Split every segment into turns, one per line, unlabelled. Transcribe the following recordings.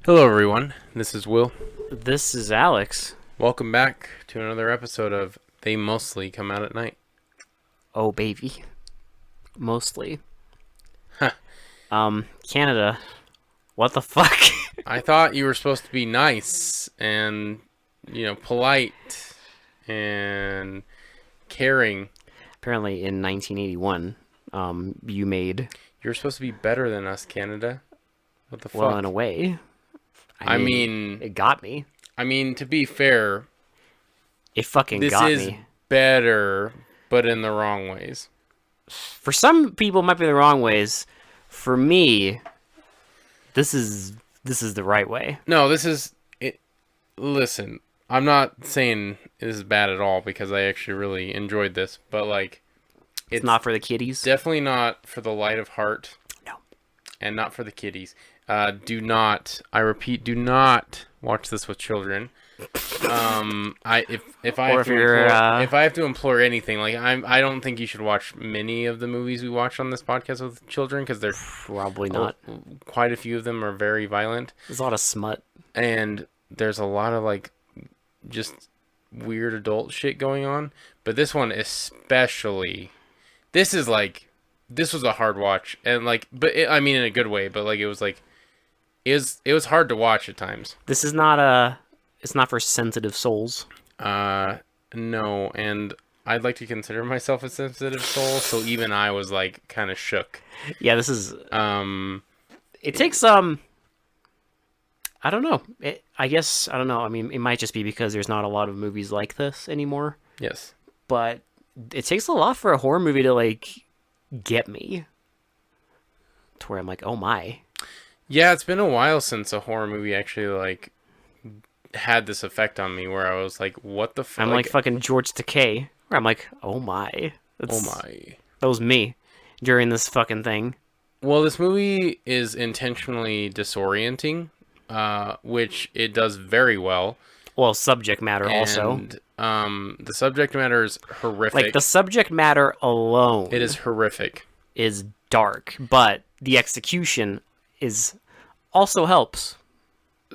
Hello, everyone. This is Will.
This is Alex.
Welcome back to another episode of They Mostly Come Out at Night.
Oh, baby. Mostly.
Huh.
Canada. What the fuck?
I thought you were supposed to be nice and, polite and caring.
Apparently, in 1981, you made...
You're supposed to be better than us, Canada. What the fuck?
Well, in a way.
I mean...
It got me.
To be fair...
It fucking
this
got
is
me.
better, but in the wrong ways.
For some people, it might be the wrong ways. For me, this is the right way.
No, this is... Listen, I'm not saying this is bad at all because I actually really enjoyed this, but,
It's not for the kiddies.
Definitely not for the light of heart.
No.
And not for the kiddies. Do not, I repeat, do not watch this with children. If I have to implore anything, I don't think you should watch many of the movies we watch on this podcast with children because they're
probably not.
Quite a few of them are very violent.
There's a lot of smut,
and there's a lot of just weird adult shit going on. But this one especially, this was a hard watch, and in a good way. But it was hard to watch at times.
This is not it's not for sensitive souls.
No, and I'd like to consider myself a sensitive soul, so even I was kind of shook.
Yeah, this is it takes I don't know. I guess I don't know. I mean, it might just be because there's not a lot of movies like this anymore.
Yes.
But it takes a lot for a horror movie to get me to where I'm like, "Oh my."
Yeah, it's been a while since a horror movie actually had this effect on me where I was like, what the fuck?
I'm like fucking George Takei, where I'm like, oh my.
Oh my.
That was me during this fucking thing.
Well, this movie is intentionally disorienting, which it does very well.
Well, subject matter also.
The subject matter is horrific.
The subject matter alone.
It is horrific.
Is dark, but the execution also helps.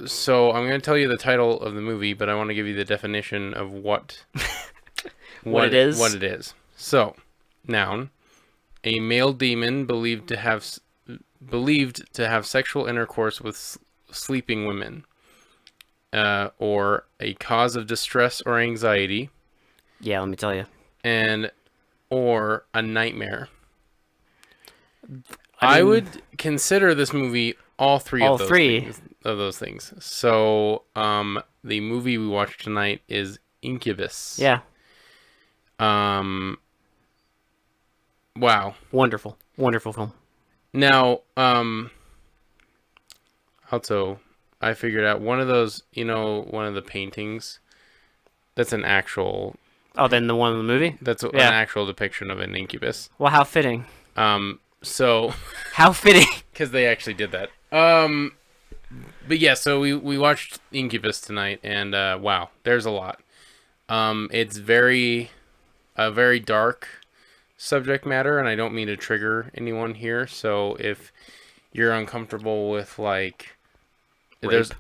So I'm going to tell you the title of the movie, but I want to give you the definition of what
it is.
What it is. So, noun: a male demon believed to have sexual intercourse with sleeping women, or a cause of distress or anxiety.
Yeah, let me tell you.
Or a nightmare. I would consider this movie all three of those things. So, the movie we watched tonight is Incubus.
Yeah.
Wow.
Wonderful film.
Now, also, I figured out one of those, one of the paintings, that's an actual...
Oh, then the one in the movie?
That's an actual depiction of an incubus.
Well, how fitting.
So...
How fitting.
Because they actually did that. But yeah, so we watched Incubus tonight, and wow, there's a lot. It's a very dark subject matter, and I don't mean to trigger anyone here. So if you're uncomfortable with there's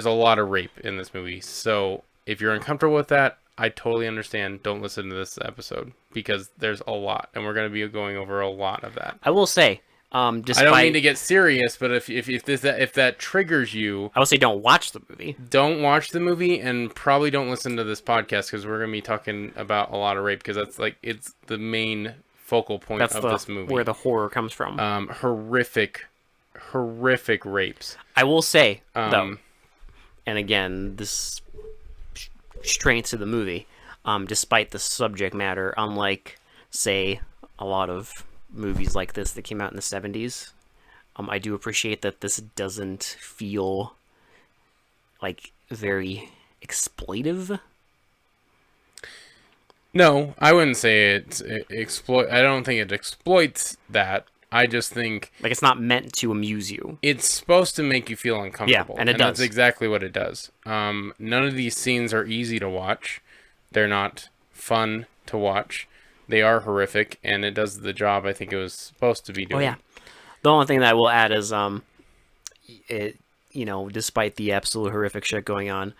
a lot of rape in this movie. So if you're uncomfortable with that, I totally understand. Don't listen to this episode because there's a lot, and we're going to be going over a lot of that.
I will say,
I don't mean to get serious, but if that triggers you,
I would say don't watch the movie.
Don't watch the movie, and probably don't listen to this podcast because we're gonna be talking about a lot of rape because that's it's the main focal point of this movie.
Where the horror comes from.
Horrific rapes.
I will say though, and again, this strength to the movie, despite the subject matter, unlike say a lot of movies like this that came out in the 70s, I do appreciate that this doesn't feel very exploitive.
No, I wouldn't say it's exploit. I don't think it exploits that. I just think
it's not meant to amuse you.
It's supposed to make you feel uncomfortable.
Yeah, and does.
That's exactly what it does. None of these scenes are easy to watch. They're not fun to watch. They are horrific, and it does the job I think it was supposed to be doing.
Oh yeah. The only thing that I will add is despite the absolute horrific shit going on,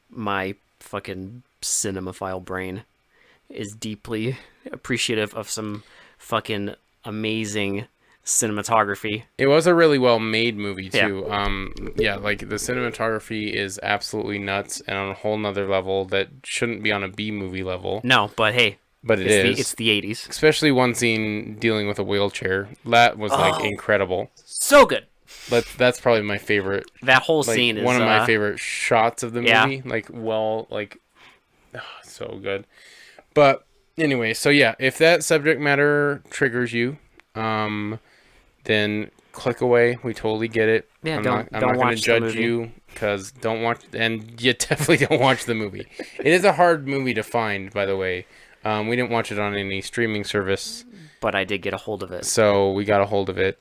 my fucking cinemaphile brain is deeply appreciative of some fucking amazing cinematography.
It was a really well made movie
Yeah.
too. Yeah, like the cinematography is absolutely nuts and on a whole nother level that shouldn't be on a B movie level.
No, but hey,
But it is.
it's the 80s.
Especially one scene dealing with a wheelchair. That was like incredible.
So good.
But that's probably my favorite.
That whole
Like
scene is
one of my favorite shots of the
yeah.
movie. So good. But anyway, so yeah, if that subject matter triggers you, then click away. We totally get it.
Yeah,
I'm
don't
not going to
watch the
judge
movie.
you because don't watch, and you definitely don't watch the movie. It is a hard movie to find, by the way. We didn't watch it on any streaming service,
But I did get a hold of it.
so we got a hold of it.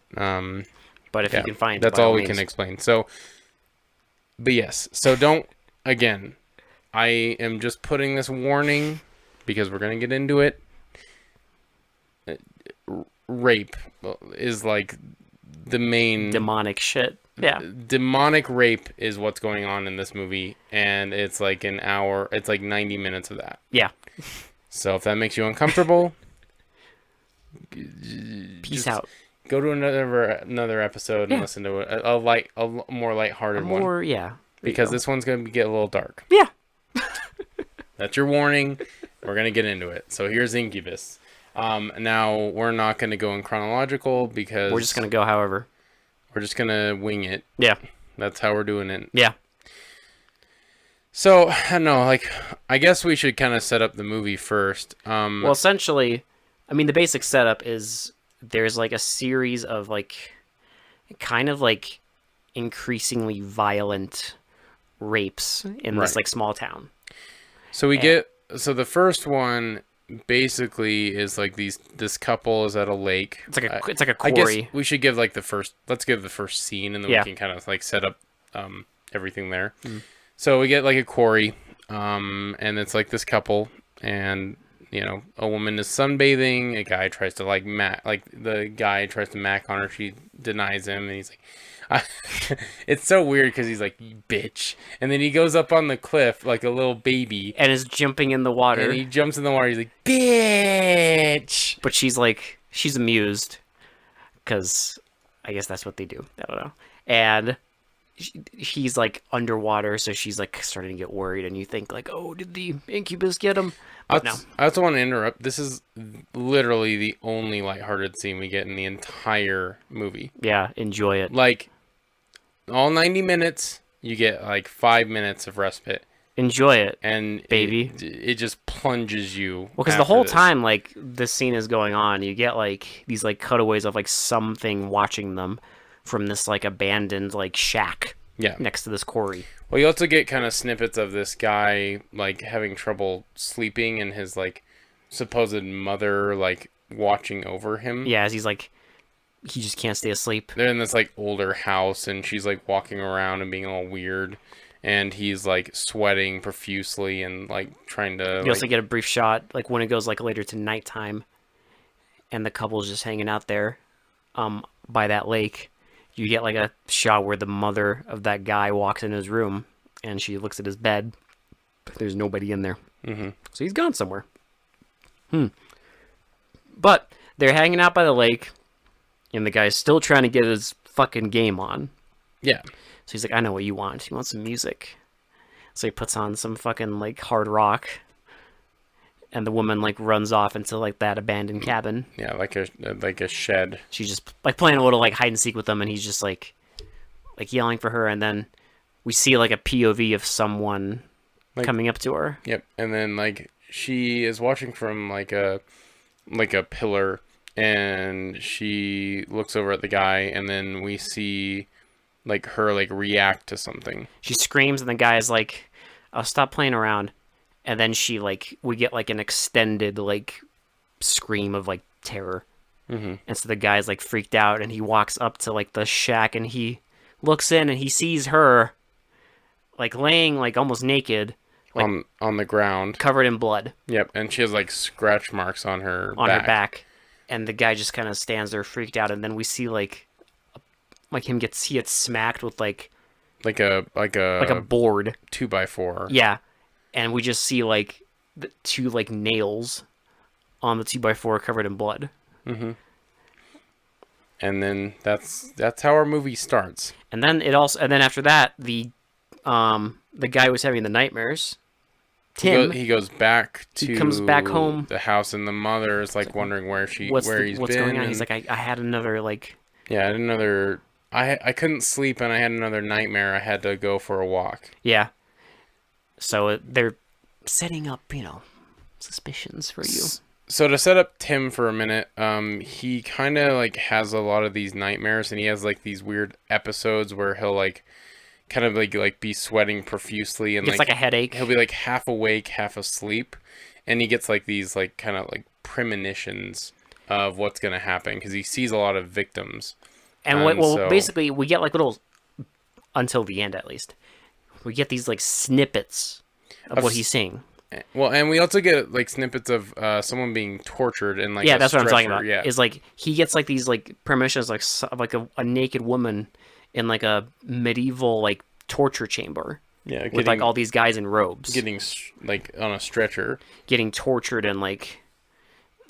But if
Yeah,
you can find it,
that's
by
all
all
we
means.
can explain. So, but yes, so don't, again, I am just putting this warning because we're going to get into it. Rape is like the main
Demonic shit. Yeah.
demonic rape is what's going on in this movie, and it's like an hour, it's like 90 minutes of that.
Yeah.
So if that makes you uncomfortable,
Peace out.
go to another episode and listen to a more lighthearted one.
More, yeah.
Because this one's going to get a little dark.
Yeah.
That's your warning. We're going to get into it. So here's Incubus. Now, we're not going to go in chronological because...
We're just going to go however.
We're just going to wing it.
Yeah.
That's how we're doing it.
Yeah.
So, I don't know, I guess we should kind of set up the movie first.
Well, essentially, I mean, the basic setup is there's like a series of kind of increasingly violent rapes in this
Right.
small town.
So so the first one basically is this couple is at a lake.
It's like a
I
quarry.
guess we should give let's give the first scene and then
Yeah.
we can kind of set up everything there. So we get a quarry, and it's this couple, and a woman is sunbathing. A guy tries to the guy tries to mac on her. She denies him, and he's it's so weird because he's like, "You bitch," and then he goes up on the cliff like a little baby,
And is jumping in the water.
and he jumps in the water. He's like, "Bitch!"
But she's amused because I guess that's what they do. I don't know. And he's underwater, so she's starting to get worried, and you think oh, did the incubus get him? But no.
I also want to interrupt. This is literally the only lighthearted scene we get in the entire movie.
Yeah, enjoy it.
All 90 minutes, you get 5 minutes of respite.
Enjoy it.
And
baby.
it just plunges you.
Well, because the whole time this scene is going on, you get these cutaways of something watching them from this abandoned shack next to this quarry.
Well, you also get kind of snippets of this guy having trouble sleeping and his supposed mother watching over him.
Yeah, as he's he just can't stay asleep.
They're in this older house, and she's walking around and being all weird, and he's sweating profusely and trying to.
You also get a brief shot when it goes later to nighttime, and the couple's just hanging out there, by that lake. You get a shot where the mother of that guy walks in his room, and she looks at his bed. There's nobody in there, so he's gone somewhere. But they're hanging out by the lake, and the guy's still trying to get his fucking game on.
Yeah.
So he's like, I know what you want. You want some music. So he puts on some fucking hard rock, and the woman runs off into that abandoned cabin.
Yeah, like a shed.
She's just playing a little hide and seek with him, and he's just yelling for her, and then we see a POV of someone coming up to her.
Yep. And then she is watching from a pillar, and she looks over at the guy, and then we see her react to something.
She screams, and the guy's "Oh, stop playing around." And then she we get an extended scream of terror.
Mm-hmm.
And so the guy's freaked out, and he walks up to the shack, and he looks in, and he sees her laying almost naked
on the ground,
covered in blood.
Yep. And she has scratch marks on her
back. And the guy just kind of stands there freaked out, and then we see Like he gets smacked with like
like
a
a
board.
2x4.
Yeah, and we just see like the two like nails on the 2x4 covered in blood.
Mm-hmm. And then that's how our movie starts.
And then after that, the guy who was having the nightmares, Tim,
He goes back to
he comes back home.
the house, and the mother is like wondering where he's
What's
been.
going on?
And,
He's like, I had another like.
yeah, I had another. I couldn't sleep, and I had another nightmare. I had to go for a walk.
Yeah. So they're setting up, suspicions for you.
So to set up Tim for a minute, he kind of like has a lot of these nightmares, and he has like these weird episodes where he'll like kind of like be sweating profusely, and
It's like a headache.
He'll be like half awake, half asleep, and he gets like these like kind of like premonitions of what's gonna happen because he sees a lot of victims.
And basically, we get like little, until the end at least, we get these like snippets of what he's seeing.
Well, and we also get like snippets of someone being tortured and like
that's what I'm talking about.
Yeah,
is like he gets like these like premonitions like a naked woman in like a medieval like torture chamber.
Yeah,
with like all these guys in robes
getting like on a stretcher,
getting tortured, and like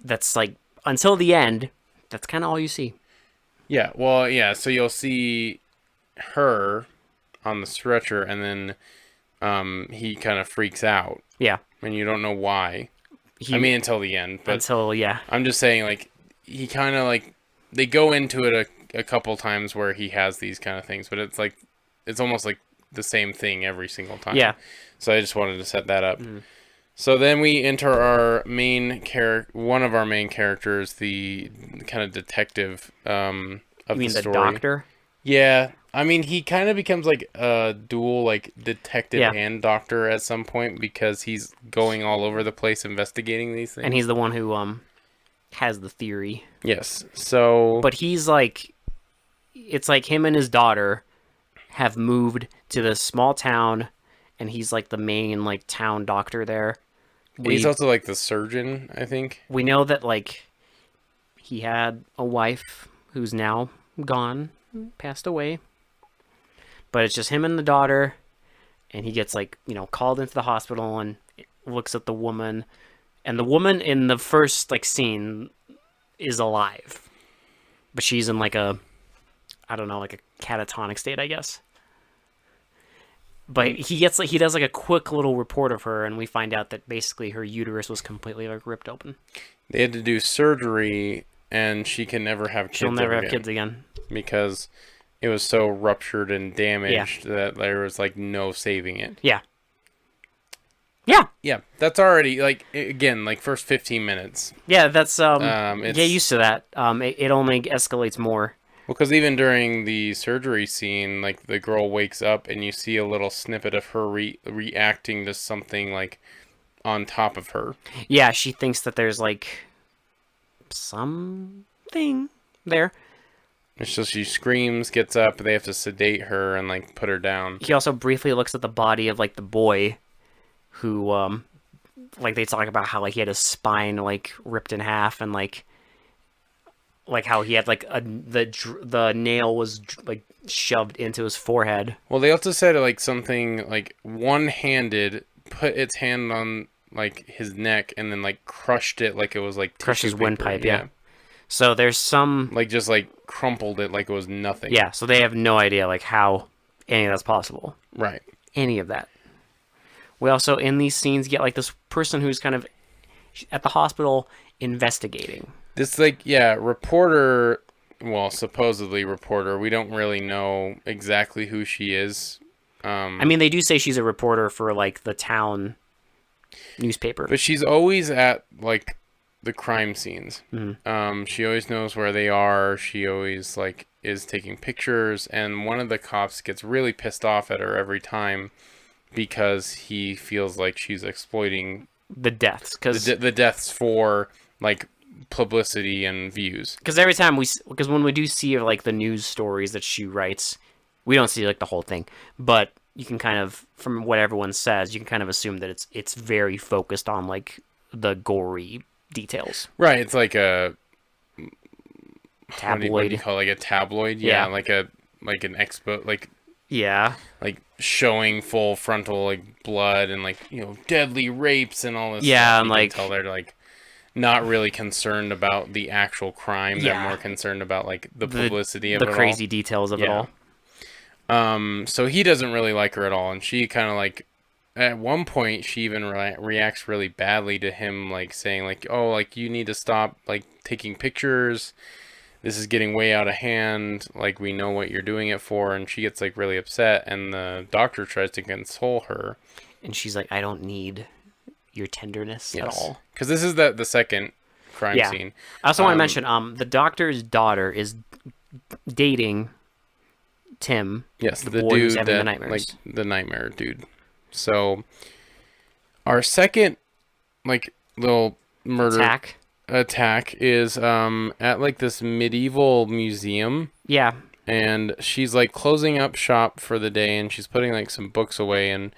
that's like until the end. That's kind of all you see.
Yeah, well, yeah. So you'll see her on the stretcher, and then he kind of freaks out.
Yeah.
And you don't know why. I mean, until the end. But
yeah.
I'm just saying, like, he kind of, like, they go into it a couple times where he has these kind of things, but it's, like, it's almost, like, the same thing every single time.
Yeah.
So I just wanted to set that up. Mm. So then we enter our one of our main characters, the kind of detective of the story.
The doctor?
Yeah. I mean, he kind of becomes like a dual like detective and doctor at some point because he's going all over the place investigating these things.
And he's the one who has the theory.
Yes. So
but he's like, it's like him and his daughter have moved to this small town, and he's like the main like town doctor there.
He's also like the surgeon, I think.
We know that like he had a wife who's now gone, passed away. But it's just him and the daughter, and he gets like, called into the hospital and looks at the woman, and the woman in the first like scene is alive, but she's in like a catatonic state, I guess. But he does like a quick little report of her, and we find out that basically her uterus was completely like ripped open.
They had to do surgery, and she can never have kids.
She'll never have kids again
because it was so ruptured and damaged that there was like no saving it.
Yeah. Yeah.
Yeah. That's already like, again, like first 15 minutes.
Yeah. That's, get used to that. It only escalates more.
Well, because even during the surgery scene, like the girl wakes up and you see a little snippet of her reacting to something like on top of her.
Yeah. She thinks that there's like something there.
And so she screams, gets up, they have to sedate her and like put her down.
He also briefly looks at the body of like the boy who like they talk about how like he had his spine like ripped in half, and like how he had like the nail was like shoved into his forehead.
Well, they also said like something like one-handed put its hand on like his neck and then like crushed it like it was like
crushed his windpipe.
Yeah.
So there's some
like just like crumpled it like it was nothing.
Yeah, so they have no idea like how any of that's possible.
Right.
Any of that. We also in these scenes get like this person who's kind of at the hospital investigating. This
like reporter, well, supposedly reporter. We don't really know exactly who she is.
I mean, they do say she's a reporter for like the town newspaper.
But she's always at like the crime scenes.
Mm-hmm.
She always knows where they are. She always like is taking pictures, and one of the cops gets really pissed off at her every time because he feels like she's exploiting
the deaths, because
the deaths for like publicity and views.
Because every time because when we do see like the news stories that she writes, we don't see like the whole thing, but you can kind of, from what everyone says, you can kind of assume that it's very focused on like the gory details.
Right, it's like a
tabloid.
What do you call it? Like a tabloid? Yeah, like a like an expo,
Yeah.
like showing full frontal like blood and like deadly rapes and all this stuff.
Yeah, and
You can tell
like
they're like not really concerned about the actual crime. They're
yeah,
more concerned about like the
the
publicity of
the
it all.
crazy details of it
Yeah.
all.
So he doesn't really like her at all, and she kind of like at one point she even reacts really badly to him, like saying like, "Oh, like you need to stop like taking pictures. This is getting way out of hand. Like we know what you're doing it for." And she gets like really upset, and the doctor tries to console her.
And she's like, I don't need your tenderness at
Yes,
all.
because this is the second crime
Yeah.
scene.
I also want to mention, the doctor's daughter is dating Tim.
Yes,
the
the
boy who's
dude
having the
that
nightmares.
like the nightmare dude. So our second like little murder attack is at like this medieval museum,
Yeah.
and she's like closing up shop for the day, and she's putting like some books away, and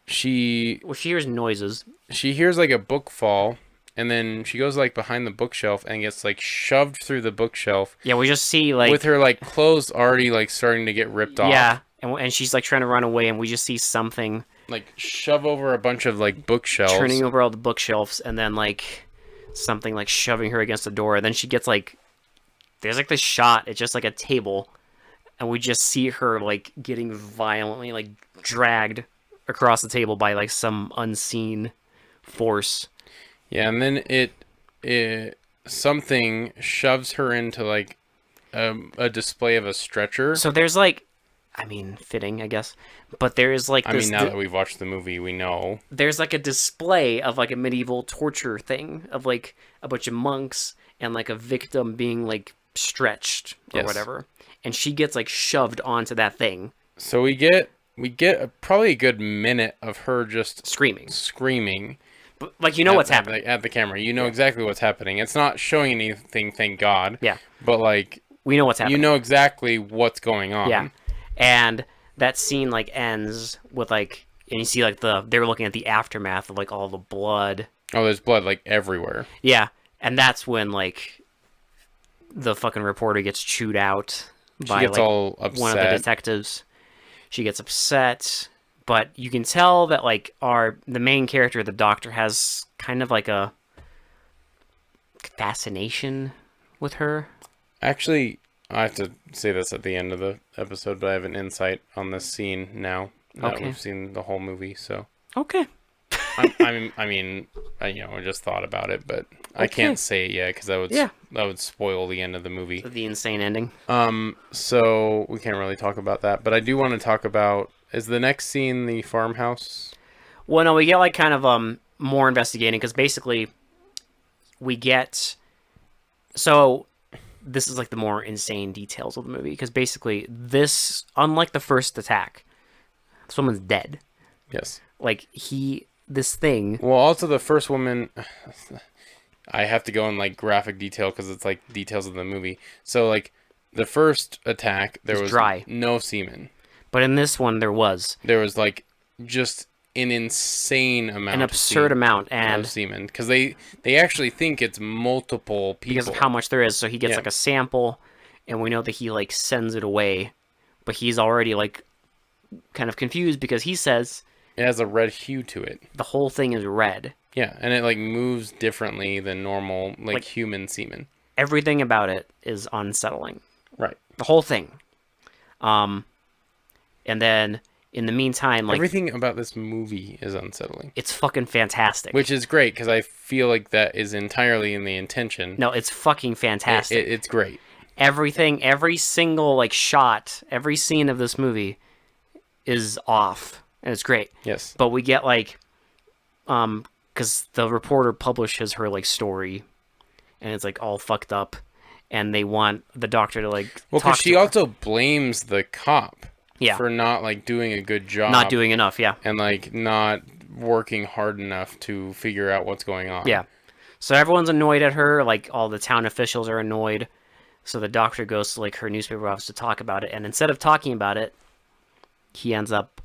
she
Well, she hears noises.
she hears like a book fall, and then she goes like behind the bookshelf and gets like shoved through the bookshelf
Yeah, we just see like
with her like clothes already like starting to get ripped off.
yeah, and she's like trying to run away, and we just see something
Like shove over a bunch of like bookshelves.
turning over all the bookshelves, and then like something like shoving her against the door. And then she gets like there's like this shot. It's just like a table, and we just see her like getting violently like dragged across the table by like some unseen force.
Yeah, and then it something shoves her into like a display of a stretcher.
So there's like, I mean, fitting, I guess, but there is like
I
this.
mean, now that we've watched the movie, we know.
There's like a display of like a medieval torture thing of like a bunch of monks and like a victim being like stretched or
Yes.
whatever, and she gets like shoved onto that thing,
So we get probably a good minute of her just screaming.
but like you know what's happening.
At the camera. You know exactly what's happening. It's not showing anything, thank God.
Yeah,
But like
we know what's happening.
you know exactly what's going on.
Yeah, and that scene like ends with like, and you see like they're looking at the aftermath of like all the blood.
Oh, there's blood like everywhere.
Yeah, and that's when like the fucking reporter gets chewed out by
She gets
like
all upset.
one of the detectives. She gets upset, but you can tell that like the main character, the doctor, has kind of like a fascination with her.
Actually, I have to say this at the end of the episode, but I have an insight on this scene now that
Okay.
we've seen the whole movie. So
Okay.
I just thought about it, but I can't say it yet because that would spoil the end of the movie.
The insane ending.
So we can't really talk about that, but I do want to talk about, is the next scene the farmhouse?
Well, no, we get like kind of more investigating because basically we get so this is like the more insane details of the movie because basically this, unlike the first attack, this woman's dead.
Yes.
Like this thing.
Well, also the first woman, I have to go in like graphic detail because it's like details of the movie. So like the first attack, there was
dry.
no semen.
But in this one, there was
like just an insane amount,
an absurd amount, and
of semen because they actually think it's multiple people
because of how much there is. So he gets
Yeah.
like a sample, and we know that he like sends it away, but he's already like kind of confused because he says
it has a red hue to it.
the whole thing is red.
Yeah, and it like moves differently than normal
Like-
human semen.
Everything about it is unsettling.
Right.
The whole thing. And then in the meantime, like
Everything about this movie is unsettling,
it's fucking fantastic.
which is great because I feel like that is entirely in the intention.
No, it's fucking fantastic.
It's great.
Everything, every single like shot, every scene of this movie is off, and it's great.
Yes.
But we get like, because the reporter publishes her like story, and it's like all fucked up, and they want the doctor to like
Well,
talk
because she
to her.
also blames the cop
Yeah.
for not like doing a good job,
Not doing enough. Yeah.
and like not working hard enough to figure out what's going on.
Yeah. So everyone's annoyed at her. Like all the town officials are annoyed. So the doctor goes to like her newspaper office to talk about it, and instead of talking about it, he ends up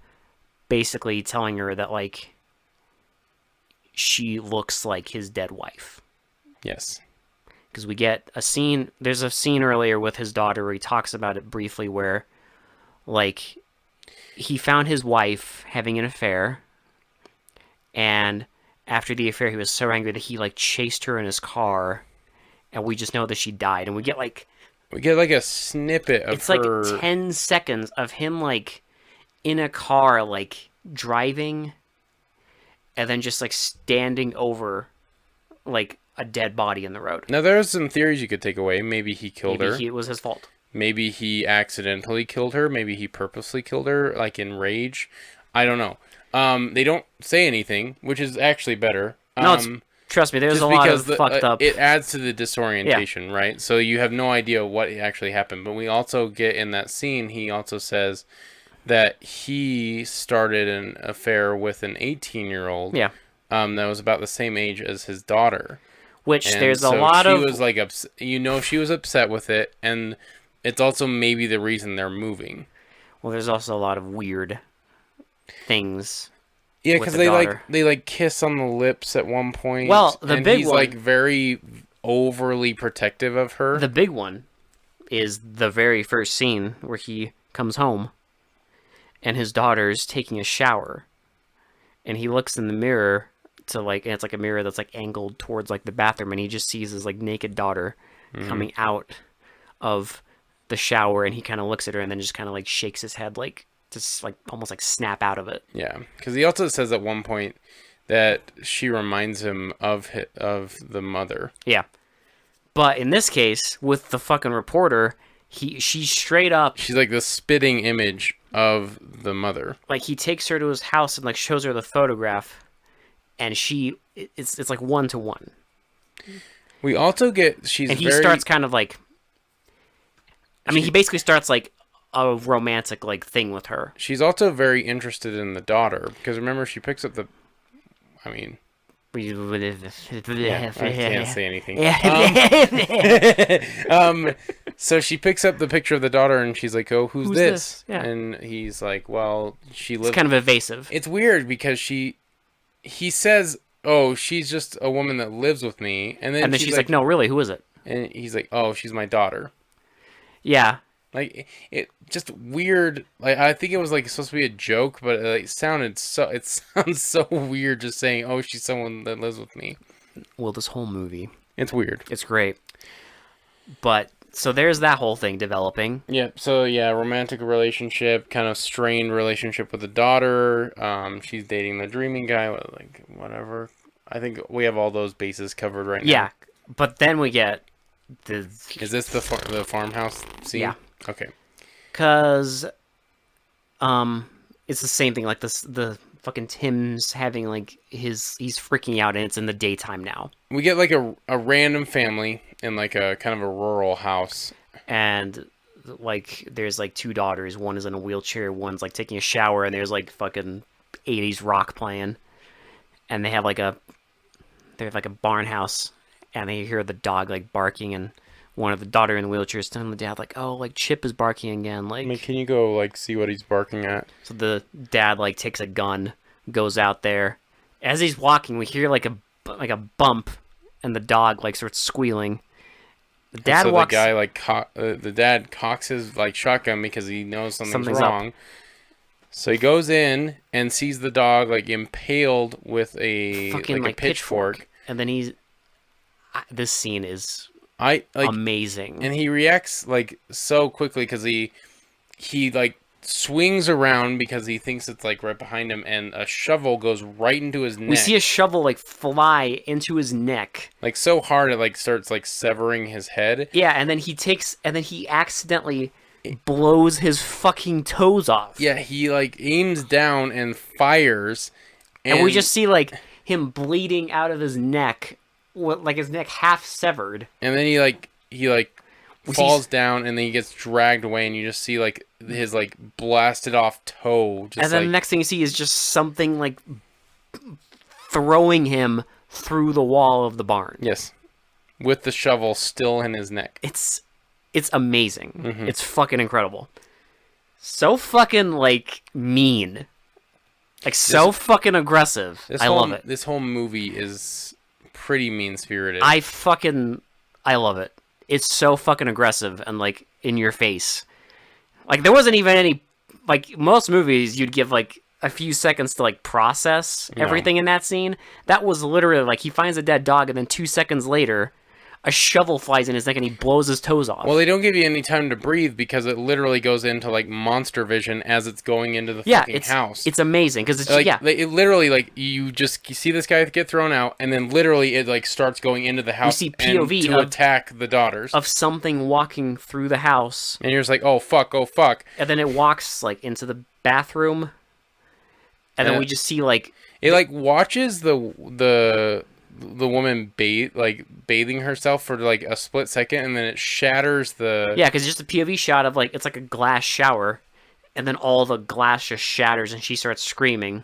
basically telling her that like she looks like his dead wife.
Yes.
Because we get a scene. There's a scene earlier with his daughter where he talks about it briefly, where like he found his wife having an affair, and after the affair, he was so angry that he like chased her in his car, and we just know that she died, and we get like
a snippet of
it's
her.
like 10 seconds of him like in a car like driving, and then just like standing over like a dead body in the road.
Now there's some theories you could take away. Maybe he killed her.
Maybe it was his fault.
Maybe he accidentally killed her. Maybe he purposely killed her, like in rage. I don't know. They don't say anything, which is actually better.
No, trust me, there's a lot of fucked up.
It adds to the disorientation, right? So you have no idea what actually happened. But we also get in that scene, he also says that he started an affair with an 18-year-old.
Yeah.
That was about the same age as his daughter.
Which
And
there's a
so
lot of.
She was like, she was upset with it, and it's also maybe the reason they're moving.
Well, there's also a lot of weird things.
Yeah, because they like kiss on the lips at one point.
Well, the
and
big
he's
one,
like very overly protective of her.
The big one is the very first scene where he comes home and his daughter's taking a shower, and he looks in the mirror to like, and it's like a mirror that's like angled towards like the bathroom, and he just sees his like naked daughter coming out of the shower, and he kind of looks at her and then just kind of like shakes his head like just like almost like snap out of it.
Yeah, because he also says at one point that she reminds him of the mother.
Yeah, but in this case with the fucking reporter, she's straight up.
She's like the spitting image of the mother.
Like he takes her to his house and like shows her the photograph, and it's like 1-to-1.
We also get
and he starts kind of like. I mean, he basically starts like a romantic like thing with her.
She's also very interested in the daughter because remember she picks up the. I mean. Yeah, I can't say anything. So she picks up the picture of the daughter and she's like, "Oh, who's this?"
Yeah.
And he's like, "Well, she lives."
It's kind of evasive.
It's weird because he says, "Oh, she's just a woman that lives with me," and then
she's like, "No, really, who is it?"
And he's like, "Oh, she's my daughter."
Yeah.
Like it just weird. Like I think it was like supposed to be a joke, but it sounds so weird just saying, "Oh, she's someone that lives with me."
Well, this whole movie,
it's weird.
It's great. But so there's that whole thing developing.
Yeah. So yeah, romantic relationship, kind of strained relationship with the daughter. She's dating the dreaming guy. Like whatever. I think we have all those bases covered right now.
Yeah, but then we get the.
Is this the farmhouse scene?
Yeah.
Okay.
Cause, it's the same thing. Like the fucking Tim's having like he's freaking out, and it's in the daytime now.
We get like a random family in like a kind of a rural house,
and like there's like two daughters. One is in a wheelchair. One's like taking a shower, and there's like fucking 80s rock playing, and they have like a barn house, and they hear the dog like barking, and one of the daughter in the wheelchair is telling the dad like, "Oh, like Chip is barking again." Like,
I mean, can you go like see what he's barking at?
So the dad like takes a gun, goes out there. As he's walking, we hear like a bump, and the dog like starts squealing. The dad walks.
The guy like the dad cocks his like shotgun because he knows something's wrong. Up. So he goes in and sees the dog like impaled with a
fucking
like a pitchfork.
And then this scene is amazing.
And he reacts like so quickly because he like swings around because he thinks it's like right behind him, and a shovel goes right into his neck.
We see a shovel like fly into his neck,
like so hard it like starts like severing his head.
Yeah, and then he accidentally blows his fucking toes off.
Yeah, he like aims down and fires,
and we just see like him bleeding out of his neck, like his neck half severed.
And then he falls down, and then he gets dragged away, and you just see like his like blasted off toe.
And then the next thing you see is just something like throwing him through the wall of the barn.
Yes, with the shovel still in his neck.
It's amazing.
Mm-hmm.
It's fucking incredible. So fucking like mean, like so fucking aggressive. I love it.
This whole movie is pretty mean-spirited.
I love it. It's so fucking aggressive and like in your face. Like there wasn't even any like most movies, you'd give like a few seconds to like process everything in that scene. That was literally like he finds a dead dog, and then 2 seconds later, a shovel flies in his neck, and he blows his toes off.
Well, they don't give you any time to breathe because it literally goes into like monster vision as it's going into the fucking house.
It's amazing because it's
like it literally like you see this guy get thrown out, and then literally it like starts going into the house.
You see POV
to attack the daughters
of something walking through the house,
and you're just like, oh fuck,
and then it walks like into the bathroom, and then we just see like
it like watches the woman bathing herself for like a split second, and then it shatters the
because it's just a POV shot of like it's like a glass shower, and then all the glass just shatters and she starts screaming,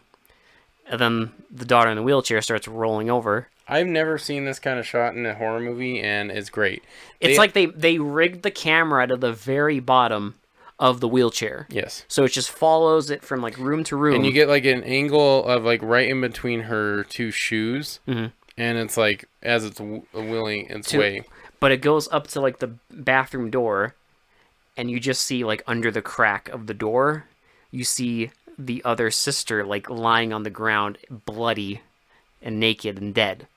and then the daughter in the wheelchair starts rolling over.
I've never seen this kind of shot in a horror movie, and it's great.
It's like they rigged the camera to the very bottom of the wheelchair.
Yes.
So it just follows it from like room to room,
and you get like an angle of like right in between her two shoes.
Mm-hmm.
And it's like, as it's wheeling its way.
But it goes up to like the bathroom door, and you just see like under the crack of the door, you see the other sister like lying on the ground, bloody and naked and dead.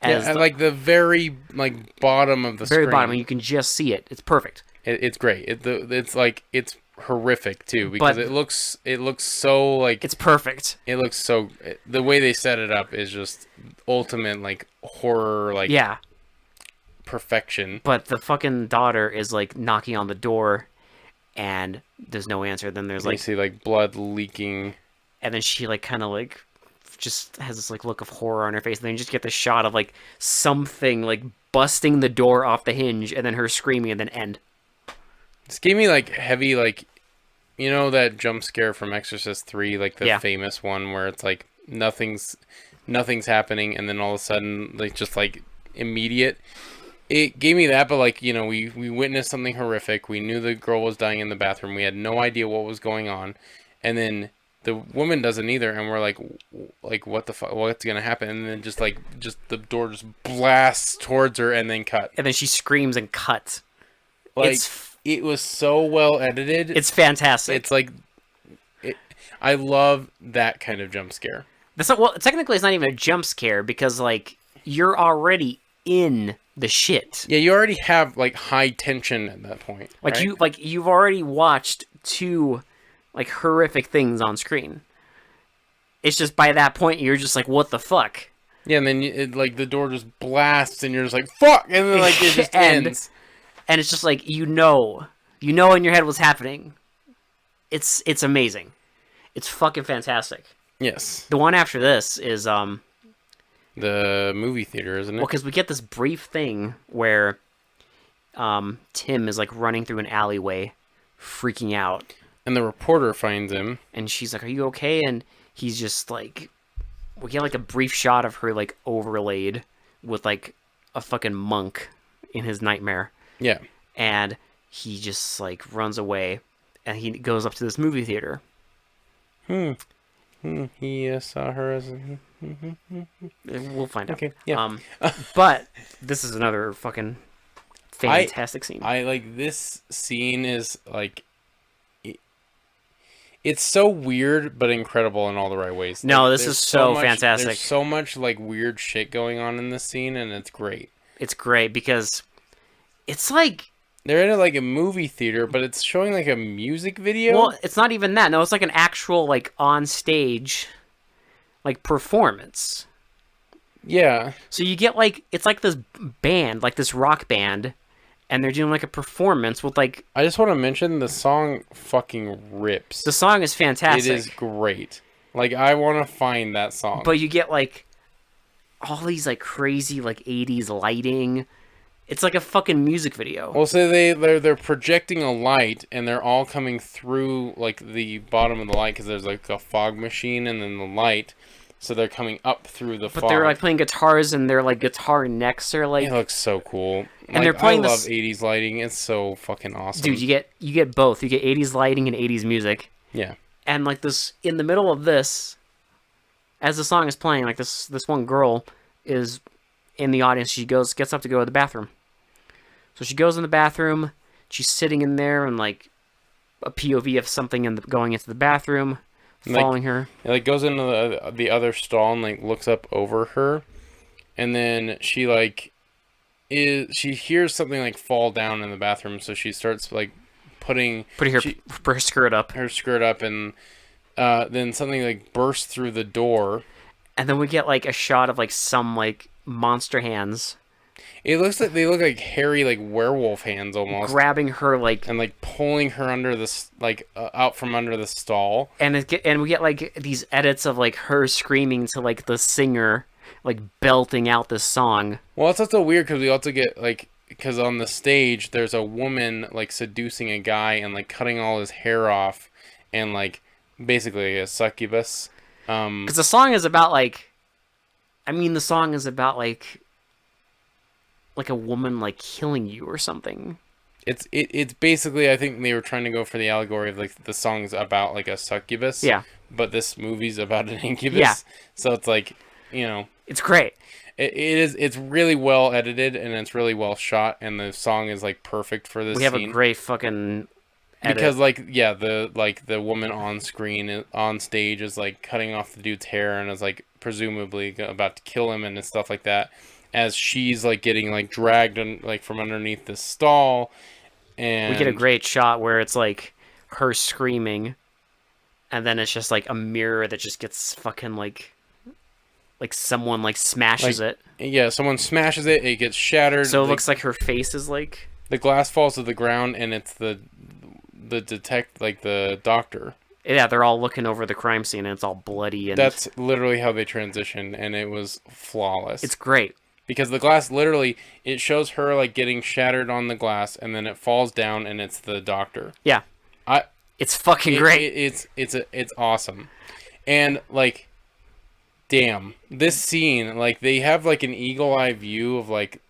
At like the very like bottom of the screen.
Very bottom, and you can just see it. It's perfect.
It's great. It's like, it's horrific too, because it looks so like
it's perfect.
It looks so, the way they set it up is just ultimate like horror, like perfection.
But the fucking daughter is like knocking on the door, and there's no answer. Then there's like,
you see like blood leaking,
and then she like kind of like just has this like look of horror on her face, and then you just get this shot of like something like busting the door off the hinge, and then her screaming, and then end.
This gave me like heavy, like, you know that jump scare from Exorcist 3, like the famous one where it's like nothing's happening, and then all of a sudden like just like immediate. It gave me that, but like, you know, we witnessed something horrific. We knew the girl was dying in the bathroom. We had no idea what was going on, and then the woman doesn't either, and we're like what the fuck? What's gonna happen? And then just the door just blasts towards her, and then cut.
And then she screams and cuts.
Like, it was so well edited.
It's fantastic.
It's like, I love that kind of jump scare.
Well, technically, it's not even a jump scare because like you're already in the shit.
Yeah, you already have like high tension at that point.
Like
right?
you've already watched two like horrific things on screen. It's just by that point you're just like, what the fuck?
Yeah, and then like the door just blasts, and you're just like, fuck, and then like it just ends.
And it's just like, you know in your head what's happening. It's amazing. It's fucking fantastic.
Yes.
The one after this is
the movie theater, isn't it?
Well, because we get this brief thing where Tim is like running through an alleyway, freaking out,
and the reporter finds him,
and she's like, "Are you okay?" And he's just like, we get like a brief shot of her like overlaid with like a fucking monk in his nightmare.
Yeah.
And he just like runs away, and he goes up to this movie theater.
He saw her as
We'll find out.
Okay, yeah.
But this is another fucking fantastic scene.
I like this scene is like, it's so weird but incredible in all the right ways.
No,
like,
this is so fantastic.
There's so much like weird shit going on in this scene, and it's great.
It's great because it's like
they're in like a movie theater, but it's showing like a music video.
Well, it's not even that. No, it's like an actual like on stage like performance.
Yeah.
So you get like, it's like this band, like this rock band, and they're doing like a performance with like,
I just want to mention the song fucking rips.
The song is fantastic.
It is great. Like, I want to find that song.
But you get like all these like crazy like 80s lighting. It's like a fucking music video.
Well, so they're projecting a light, and they're all coming through like the bottom of the light because there's like a fog machine and then the light. So they're coming up through the fog.
But they're like playing guitars, and their like guitar necks are like.
It looks so cool.
And like, they're playing.
I love 80s lighting. It's so fucking awesome.
Dude, you get both. You get 80s lighting and 80s music.
Yeah.
And like this, in the middle of this, as the song is playing, like this one girl is in the audience. She gets up to go to the bathroom. So she goes in the bathroom. She's sitting in there, and like a POV of something going into the bathroom,
Like,
following her.
It like goes into the other stall and like looks up over her, and then she like she hears something like fall down in the bathroom, so she starts like putting
her skirt up,
and then something like bursts through the door.
and then we get like a shot of like some like monster hands.
It looks like they look like hairy like werewolf hands almost,
grabbing her like
and like pulling her under this like out from under the stall.
And we get like these edits of like her screaming to like the singer, like belting out this song.
Well, it's also weird because we also get like, because on the stage there's a woman like seducing a guy and like cutting all his hair off, and like basically a succubus.
Because the song is about like, the song is about like a woman like killing you or something.
It's basically, I think they were trying to go for the allegory of like the song's about like a succubus.
Yeah.
But this movie's about an incubus.
Yeah.
So it's like,
it's great.
It's really well edited and it's really well shot, and the song is like perfect for this
scene. We have a great fucking edit.
Because the woman on screen on stage is like cutting off the dude's hair and is like presumably about to kill him and stuff like that, as she's like getting like dragged like from underneath the stall. And
we get a great shot where it's like her screaming, and then it's just like a mirror that just gets fucking like someone like smashes it.
Yeah, someone smashes it, it gets shattered.
So it looks like her face is like,
the glass falls to the ground, and it's the doctor.
Yeah, they're all looking over the crime scene, and it's all bloody. And
that's literally how they transitioned, and it was flawless.
It's great.
Because the glass literally, it shows her like getting shattered on the glass, and then it falls down, and it's the doctor.
Yeah, it's fucking great.
It's awesome, and like, damn, this scene, like they have like an eagle eye view of like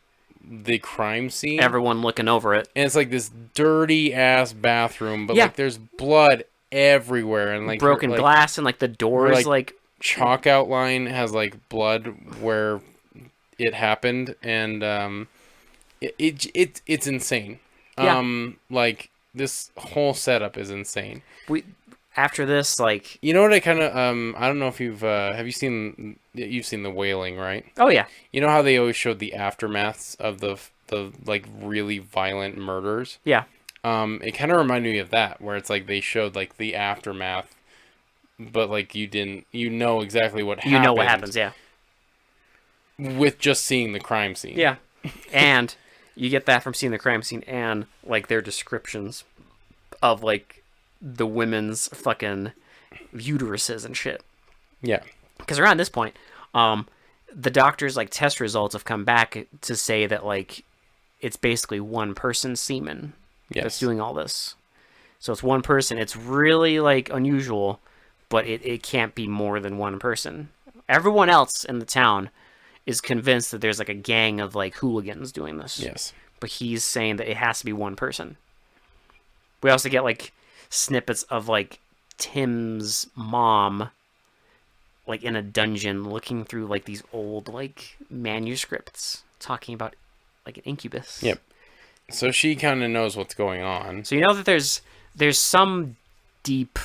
the crime scene.
Everyone looking over it,
and it's like this dirty ass bathroom, but like there's blood everywhere, and like
broken glass, and like the doors like
chalk outline has like blood where it happened, and it's insane. Like this whole setup is insane.
After this, like,
what I kind of I don't know if you've seen The Wailing, right?
Oh yeah.
You know how they always showed the aftermaths of the like really violent murders?
Yeah.
It kind of reminded me of that, where it's like they showed like the aftermath, but like you know exactly what happened.
You know what happens, yeah.
With just seeing the crime scene.
Yeah. And you get that from seeing the crime scene and like their descriptions of like the women's fucking uteruses and shit.
Yeah.
Because around this point, the doctor's like test results have come back to say that like it's basically one person's semen that's doing all this. So it's one person. It's really like unusual, but it can't be more than one person. Everyone else in the town is convinced that there's like a gang of like hooligans doing this.
Yes.
But he's saying that it has to be one person. We also get like snippets of like Tim's mom like in a dungeon looking through like these old like manuscripts talking about like an incubus.
Yep. So she kind of knows what's going on.
So you know that there's some deep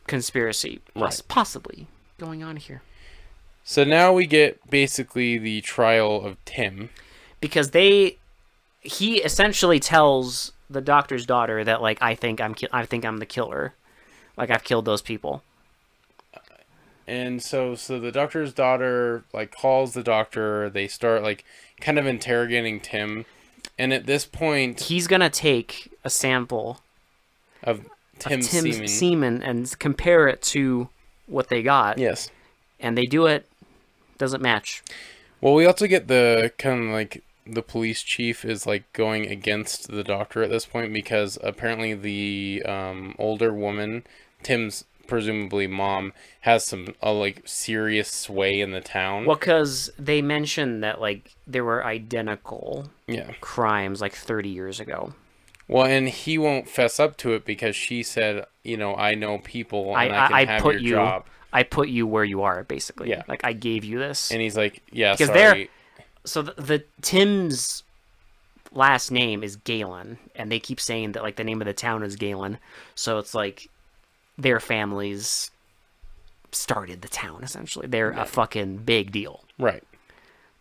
conspiracy possibly going on here.
So now we get basically the trial of Tim,
because he essentially tells the doctor's daughter that like I think I'm the killer, like I've killed those people.
And so the doctor's daughter like calls the doctor. They start like kind of interrogating Tim, and at this point
he's gonna take a sample
of Tim's
semen and compare it to what they got.
Yes.
And they do it. Doesn't match.
Well, we also get the kind of like the police chief is like going against the doctor at this point, because apparently the older woman, Tim's presumably mom, has some like serious sway in the town.
Well, because they mentioned that like there were identical crimes like 30 years ago.
Well, and he won't fess up to it because she said, I know people and I can have your job.
I put you where you are, basically.
Yeah.
Like, I gave you this.
And he's like, yeah,
because
sorry.
So the Tim's, last name is Galen, and they keep saying that like the name of the town is Galen, so it's like their families started the town essentially. They're a fucking big deal.
Right.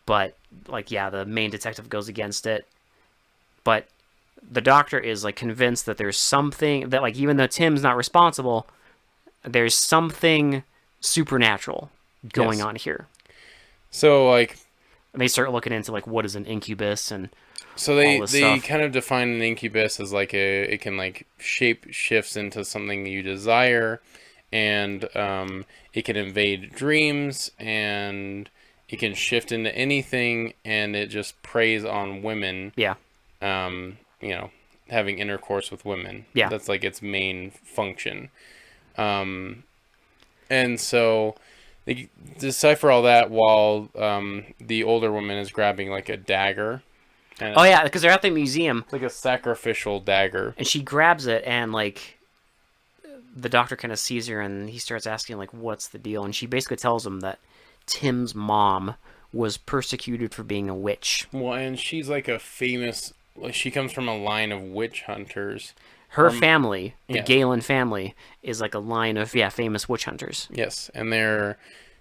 But like yeah, the main detective goes against it. But the doctor is like convinced that there's something that like even though Tim's not responsible, there's something supernatural going on here.
So like
and they start looking into like what is an incubus and
so
all this
they
stuff.
kind of define an incubus as like it can like shape shifts into something you desire, and it can invade dreams, and it can shift into anything, and it just preys on women.
Yeah.
You know, having intercourse with women.
Yeah.
That's like its main function. And so they decipher all that while the older woman is grabbing like a dagger. And
Oh yeah, because they're at the museum.
it's like a sacrificial dagger.
And she grabs it, and like the doctor kind of sees her, and he starts asking like, "What's the deal?" And she basically tells him that Tim's mom was persecuted for being a witch.
Well, and she's like a famous. Like she comes from a line of witch hunters.
Her family, the
yeah.
Galen family, is like a line of famous witch hunters.
Yes, and they're,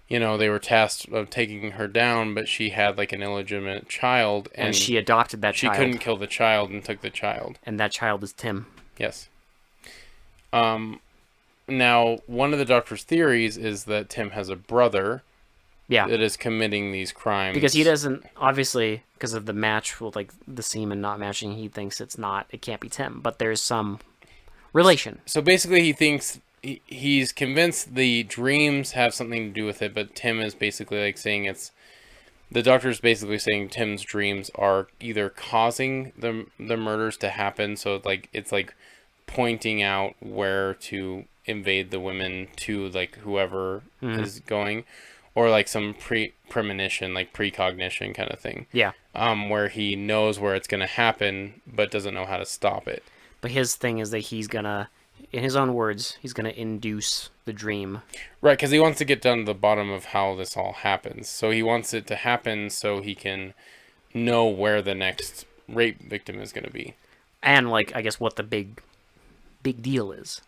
they were tasked of taking her down, but she had like an illegitimate child,
And she adopted that
she
child.
couldn't kill the child and took the child.
And that child is Tim.
Yes. Now, one of the doctor's theories is that Tim has a brother
Yeah.
that is committing these crimes.
Because he doesn't, obviously, because of the match with like the semen not matching, he thinks it can't be Tim. But there's some relation.
So basically, he thinks he's convinced the dreams have something to do with it, but Tim is basically like saying the doctor's basically saying Tim's dreams are either causing the murders to happen, so it's like pointing out where to invade the women to like whoever is going, or like some premonition, like precognition kind of thing.
Yeah.
Where he knows where it's gonna happen, but doesn't know how to stop it.
But his thing is that he's gonna, in his own words, he's gonna induce the dream.
Right, because he wants to get down to the bottom of how this all happens. So he wants it to happen so he can know where the next rape victim is going to be.
And, like, I guess what the big deal is.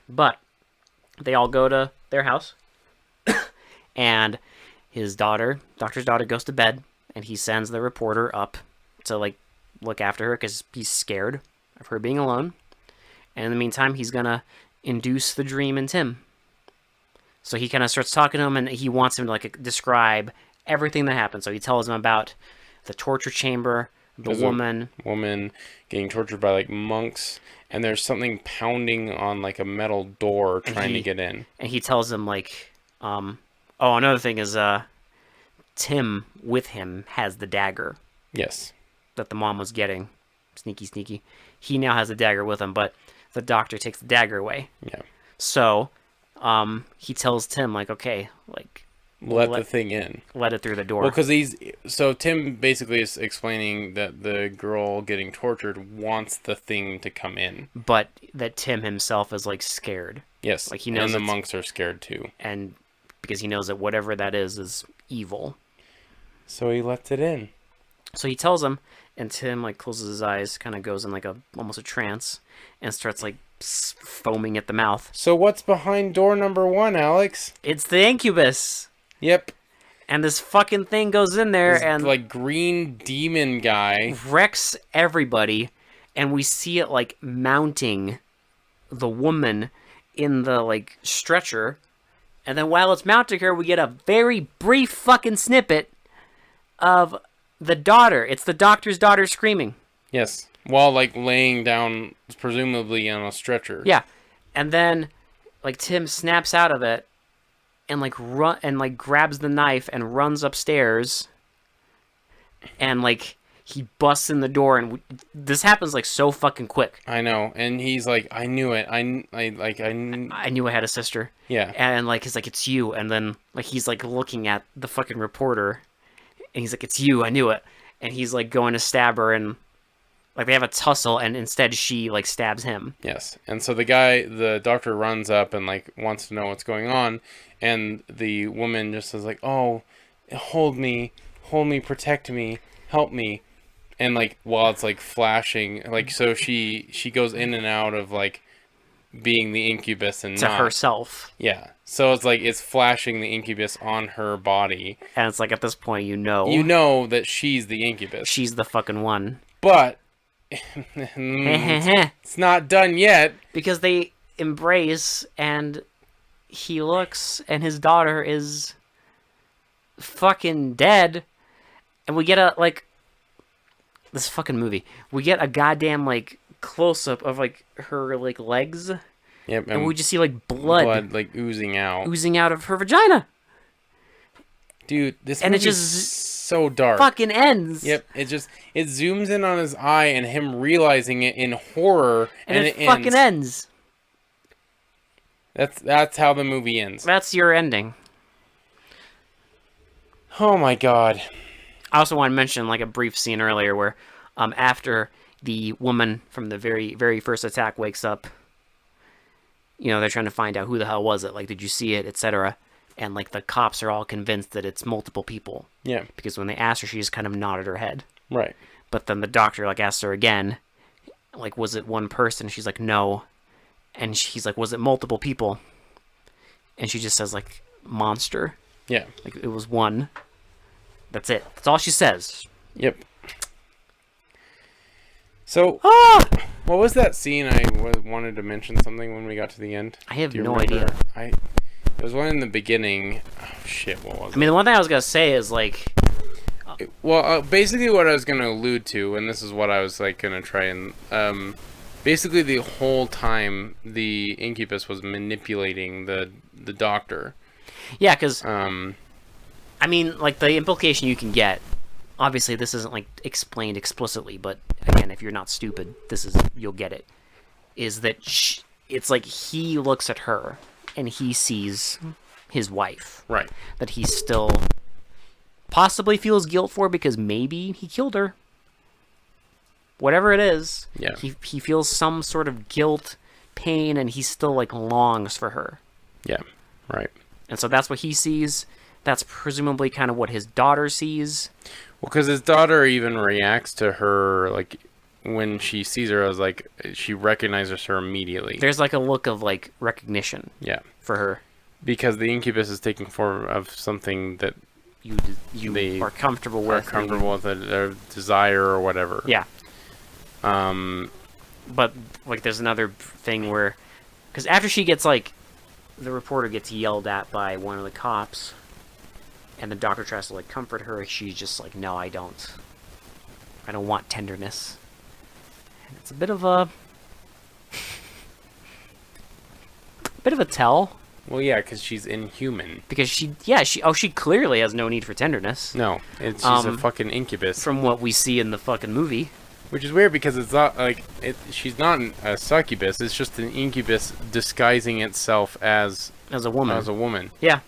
But they all go to their house. And his doctor's daughter goes to bed. And he sends the reporter up to, like, look after her because he's scared of her being alone. And in the meantime, he's going to induce the dream in Tim. So he kind of starts talking to him, and he wants him to like describe everything that happened. So he tells him about the torture chamber, the
woman getting tortured by like monks, and there's something pounding on like a metal door trying to get in.
And he tells him like, another thing is Tim with him has the dagger.
Yes.
That the mom was getting. Sneaky. He now has the dagger with him, but the doctor takes the dagger away.
Yeah.
So he tells Tim, like, okay, like...
Let the thing in.
Let it through the door.
Well, because so Tim basically is explaining that the girl getting tortured wants the thing to come in.
But that Tim himself is, like, scared.
Yes,
like he knows,
and the monks are scared, too.
And because he knows that whatever that is evil.
So he lets it in.
So he tells him, and Tim, like, closes his eyes, kind of goes in, like, almost a trance, and starts, like, foaming at the mouth.
So what's behind door number 1, Alex?
It's the Incubus.
Yep.
And this fucking thing goes in there and
like green demon guy
wrecks everybody, and we see it like mounting the woman in the like stretcher, and then while it's mounting her, we get a very brief fucking snippet of the daughter. It's the doctor's daughter screaming.
Yes. While like laying down presumably on a stretcher.
Yeah. And then like Tim snaps out of it and like grabs the knife and runs upstairs, and like he busts in the door, and this happens like so fucking quick.
I know, and he's like, I knew it. I
knew I had a sister.
Yeah.
And like he's like, it's you, and then like he's like looking at the fucking reporter, and he's like, it's you. I knew it. And he's like going to stab her, and like they have a tussle, and instead she like stabs him.
Yes. And so the doctor runs up and like wants to know what's going on, and the woman just is like, "Oh, hold me, protect me, help me." and like while it's like flashing, like so she goes in and out of like being the incubus and
to
not.
herself.
Yeah. So it's like it's flashing the incubus on her body.
And it's like at this point,
You know that she's the incubus.
she's the fucking one.
But it's not done yet.
Because they embrace, and he looks, and his daughter is fucking dead. And we get a, like, this fucking movie. We get a goddamn, like, close-up of, like, her, like, legs.
Yep.
And we just see, like, blood
like oozing out.
Oozing out of her vagina.
Dude, this
And it
movie's
just
so dark.
Fucking ends.
Yep, it zooms in on his eye and him realizing it in horror,
and it fucking ends.
That's how the movie ends.
That's your ending.
Oh my god.
I also want to mention like a brief scene earlier where after the woman from the very, very first attack wakes up, you know, they're trying to find out who the hell was it, like, did you see it, etc. And like the cops are all convinced that it's multiple people.
Yeah.
Because when they asked her, she just kind of nodded her head.
Right.
But then the doctor like asked her again, like, was it one person? She's like, no. And he's like, was it multiple people? And she just says like, monster.
Yeah.
Like it was one. That's it. That's all she says.
Yep. So, what was that scene? I wanted to mention something when we got to the end.
I have
Do you
no
remember?
idea.
It was one in the beginning. Oh shit! What was it?
I mean, the one thing I was gonna say is like,
well, basically what I was gonna allude to, and this is what I was like gonna try and basically the whole time the incubus was manipulating the doctor.
yeah, because
Um,
I mean, like the implication you can get. Obviously, this isn't like explained explicitly, but again, if you're not stupid, you'll get it. Is that it's like he looks at her and he sees his wife.
right.
That he still possibly feels guilt for because maybe he killed her. Whatever it is,
Yeah.
he feels some sort of guilt, pain, and he still like longs for her.
Yeah. Right.
And so that's what he sees. That's presumably kind of what his daughter sees.
Well, because his daughter even reacts to her, like, when she sees her, I was like, she recognizes her immediately.
There's like a look of like recognition
Yeah.
for her.
Because the incubus is taking form of something that
They are comfortable
are
with.
comfortable with, their desire or whatever.
Yeah.
Um,
But like there's another thing where, because after she gets like, the reporter gets yelled at by one of the cops, and the doctor tries to like comfort her, she's just like, no, I don't want tenderness. And it's a bit of a tell,
well, yeah, because she's inhuman.
because she clearly has no need for tenderness
No, she's a fucking incubus.
from what we see in the fucking movie.
Which is weird because it's not like she's not a succubus. It's just an incubus disguising itself as
As a woman. Yeah.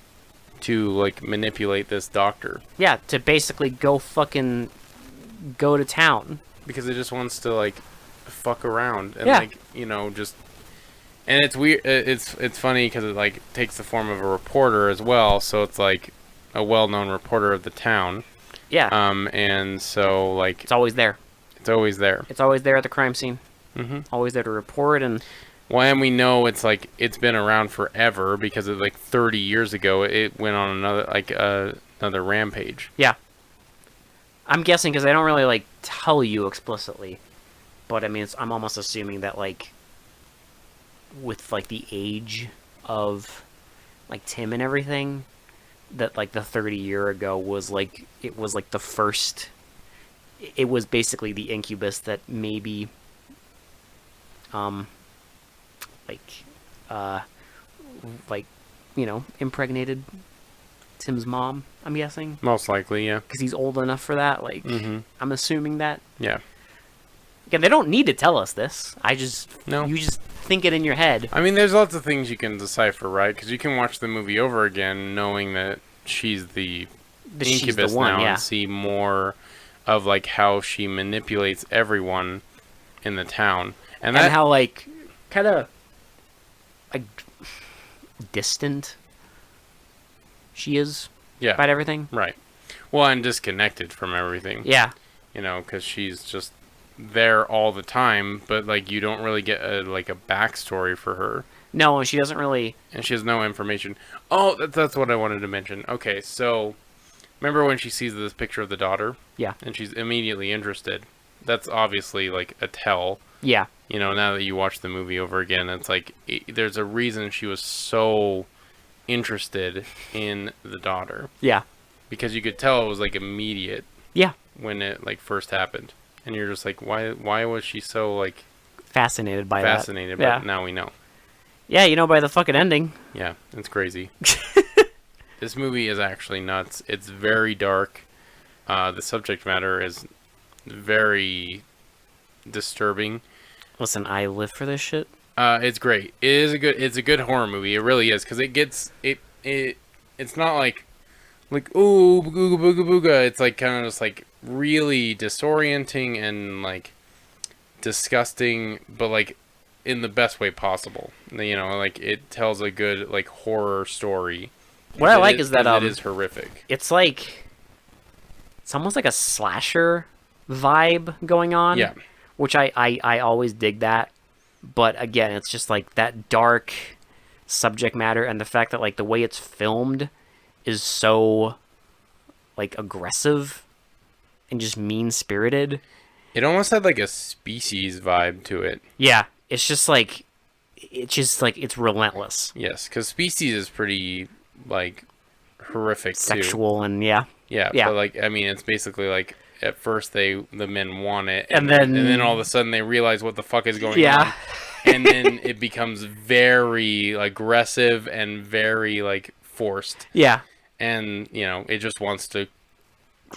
To like manipulate this doctor
Yeah, to basically go to town.
because it just wants to like fuck around and
Yeah.
like, you know, just. And it's weird. It's funny because it like takes the form of a reporter as well. So it's like a well-known reporter of the town.
Yeah.
And so like
It's always there.
it's always there.
It's always there at the crime scene.
Mm-hmm.
Always there to report. And
Well, and we know it's like it's been around forever because of like 30 years ago it went on another rampage.
yeah, I'm guessing because they don't really like tell you explicitly, but I mean, I'm almost assuming that like with like the age of like Tim and everything, that like the 30-year ago was like it was like the first. It was basically the incubus that maybe like, you know, impregnated Tim's mom, I'm guessing.
Most likely, yeah.
Because he's old enough for that. Like, I'm assuming that.
Yeah.
Again, they don't need to tell us this.
No.
You just think it in your head.
I mean, there's lots of things you can decipher, right? Because you can watch the movie over again knowing that she's the incubus now and see more of, like, how she manipulates everyone in the town.
And how, like, kind of, like, distant she is about everything.
Right. Well, and disconnected from everything.
Yeah.
you know, because she's just there all the time, but like you don't really get a backstory for her,
No, she doesn't really.
and she has no information. Oh, that's what I wanted to mention. Okay, so remember when she sees this picture of the daughter,
Yeah.
and she's immediately interested. That's obviously like a tell.
Yeah.
You know, now that you watch the movie over again, it's like there's a reason she was so interested in the daughter,
Yeah.
because you could tell it was like immediate
Yeah.
when it like first happened, and you're just like, why was she so like
Fascinated by
fascinated?
that. Yeah.
But now we know.
Yeah, you know, by the fucking ending.
Yeah, it's crazy. This movie is actually nuts. It's very dark. The subject matter is very disturbing.
Listen, I live for this shit.
It's great. It's a good horror movie. It really is, because it's not like ooh booga booga booga. It's like kind of just like really disorienting and like disgusting, but like in the best way possible. You know, like it tells a good like horror story.
What I like is that
it is horrific.
It's like it's almost like a slasher vibe going on.
Yeah.
Which I always dig that. But again, it's just like that dark subject matter, and the fact that like the way it's filmed is so like aggressive and just mean-spirited.
It almost had like a Species vibe to it.
Yeah, it's just like it's relentless.
Yes, because Species is pretty like horrific
Sexual
too.
And yeah.
Yeah,
Yeah.
but like I mean, it's basically like at first the men want it,
And then
all of a sudden they realize what the fuck is going
Yeah.
on, and then it becomes very aggressive and very like forced,
Yeah.
and you know it just wants to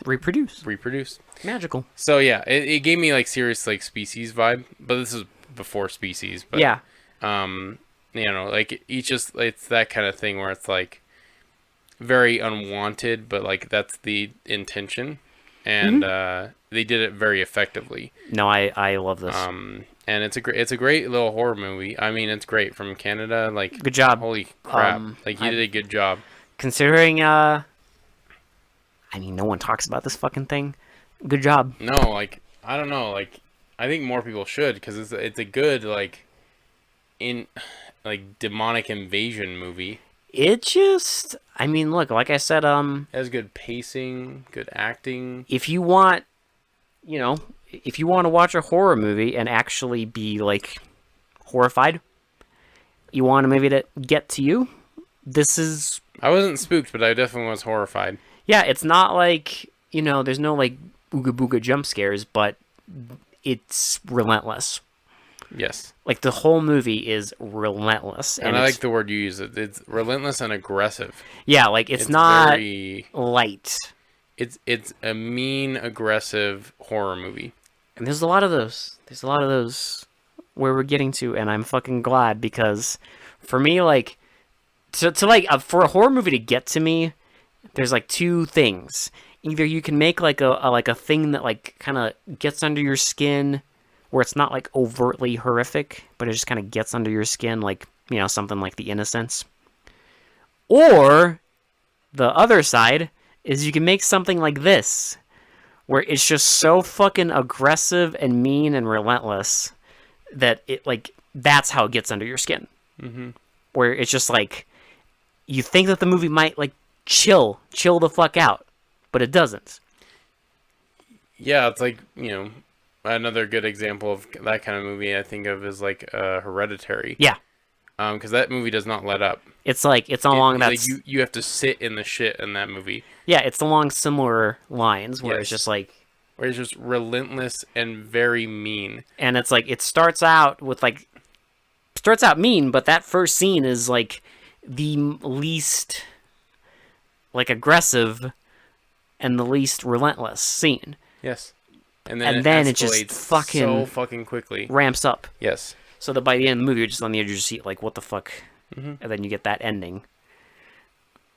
Reproduce.
Magical.
Magical.
So yeah, it gave me like serious like Species vibe, but this is before Species. But
Yeah.
you know, like it's that kind of thing where it's like very unwanted, but like that's the intention, and they did it very effectively.
No, I love this.
And it's a great little horror movie. I mean, it's great from Canada. Like,
Good job.
Holy crap! Like you
I-
did a good job.
Considering I mean, no one talks about this fucking thing. Good job.
No, like I don't know, like I think more people should, because it's a good like demonic invasion movie.
It just, I mean, look, like I said,
It has good pacing, good acting.
if you want, you know, if you want to watch a horror movie and actually be like horrified, you want a movie to get to you, this is,
I wasn't spooked, but I definitely was horrified.
yeah, it's not like, you know, there's no like ooga booga jump scares, but it's relentless.
Yes.
Like the whole movie is relentless.
And I like the word you use. It's relentless and aggressive.
Yeah, like it's not
very
light.
It's a mean, aggressive horror movie.
And there's a lot of those. There's a lot of those where we're getting to, and I'm fucking glad, because for me, like, to like for a horror movie to get to me, there's like two things. Either you can make like a thing that like kind of gets under your skin, where it's not like overtly horrific, but it just kind of gets under your skin, like, you know, something like The Innocents. Or the other side is you can make something like this, where it's just so fucking aggressive and mean and relentless that it like that's how it gets under your skin.
Mm-hmm.
Where it's just like you think that the movie might like chill the fuck out, but it doesn't.
Yeah, it's like, you know, another good example of that kind of movie I think of is like Hereditary.
Yeah.
Because that movie does not let up.
It's like it's along that.
Like you have to sit in the shit in that movie.
Yeah, it's along similar lines where it's
Yes.
just like,
Where it's just relentless and very mean.
and it's like it starts out mean, but that first scene is like the least like aggressive and the least relentless scene.
Yes. And
And
then
then
it
it just
escalates
fucking
so fucking quickly.
Ramps up.
Yes.
So that by the end of the movie, you're just on the edge of your seat, like, what the fuck?
Mm-hmm.
And then you get that ending